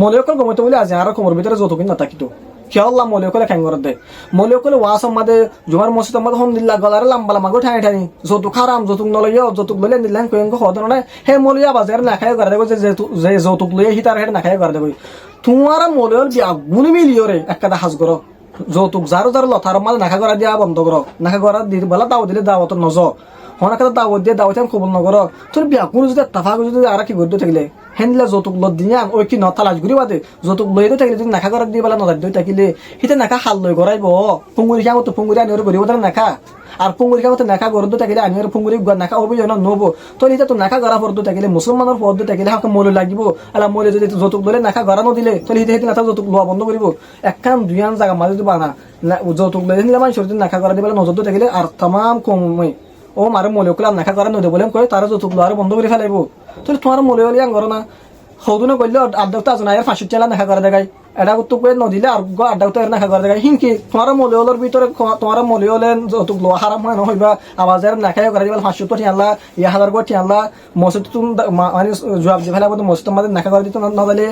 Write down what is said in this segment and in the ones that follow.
মলিয়কল গমতে বলে আজ আর কোমর ভিতরে যতক্ষণ না থাকিতো খেয়াল্লাহ মলিয়কলে খ্যাং করে দেয় মলিয়কলে ওয়াস আমাদে জুমার মসজিদ আমাদের হম দিল্লা গলারে লাম্বা লাম্বা ঠাই ঠাই যতুক হারাম যতুক নলইয় যতুক লইলে দিল্লান কয়েক হদন না হে মলিয়া বাজারে না খাই করে দেবো যে যতুক লইয়ে হিতার হেড না খাই করে দেবো তোমার মলিয়র গুণি মিলিও রে একটা হাজ করো যৌতুক যারো যারো লথার মাঝে নাখা করা দিয়া বন্ধ করো নাখা করা দিতে বলা দাও দিলে দাওয়াত নজ হনাকে দাওয়াত দিয়ে দাওয়াত আমি কবল নকর তোর বিয়া কোনো যদি তাফা যদি আর কি করতে থাকিলে হেনলে যৌতুক লত দিয়া ওই কি নতালাজ ঘুরি বাদে যৌতুক লইতে থাকিলে যদি নাখা করা দিয়ে বেলা নজর দিয়ে থাকিলে সিতে নাখা হাল লই গড়াইব পুঙ্গুরি খামো তো পুঙ্গুরি আনি গরিব নাখা আর পুঙ্গুরি খামো নাখা গরদ থাকিলে আনি পুঙ্গুরি নাখা অভিযোগ নব তোর এটা তো নাখা গড়া পর্দ থাকিলে মুসলমানের পর্দ থাকিলে হাকে মলে লাগিব এলা মলে যদি যৌতুক ললে নাখা গড়া নদিলে তোর হিতে হিতে নাথা যৌতুক লোৱা বন্ধ কৰিব একখান দুইয়ান জায়গা মাঝে যদি বানা যৌতুক লই নিলে মানুষের যদি নাখা গড়া দিবে নজর থাকিলে আর তাম কমই ও মারে মলে কলে নাখা গড়া নদে বলে কয় তারা যৌতুক লোৱা বন্ধ করে ফেলাইব তোর তোমার মলে হলে আং না সৌদুনে করলে আড্ডা আছে না এর 500 টাকা নাখা করে দেখায় এটা তো কয়ে নদিলে আর আড্ডা তো এর নাখা করে দেখায় হিনকি তোমার মলিওলের ভিতরে তোমার মলিওলে যৌতুক লোৱা হারাম হয় নহইবা আওয়াজের নাখাই করে দিবা 500 তো ঠিয়ালা 1000 গো ঠিয়ালা মসজিদ তুমি মানে জবাব দি ফেলাবো মসজিদ আমাদের নাখা করে দিত না দিলে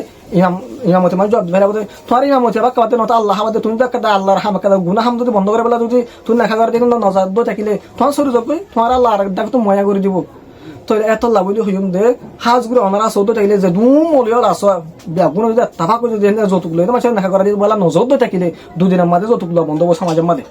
ইমামতে মানে জবাব দি ফেলাবো তোমার ইমামতে বা কাতে নতা আল্লাহ আমাদের তুমি তো একটা আল্লাহর হামাকা গুনাহ হাম যদি বন্ধ করে বলা যদি তুমি নাখা করে দিন নজর দো থাকিলে তোমার সরু যাবে তোমার আল্লাহ আর ডাক তো ময়া করে দিব তো এত লাভলি হইম দে হাজগুলো অনারা চৌদ্দ থাকিলে যে দুম অলিয়ল আস ব্যাগুণ যদি তাফা করে যদি যৌতুক লই মাসে নাখা করা দিয়ে বলা নজর থাকিলে দুদিনের মাঝে যৌতুক লোৱা বন্ধ সমাজের মাঝে।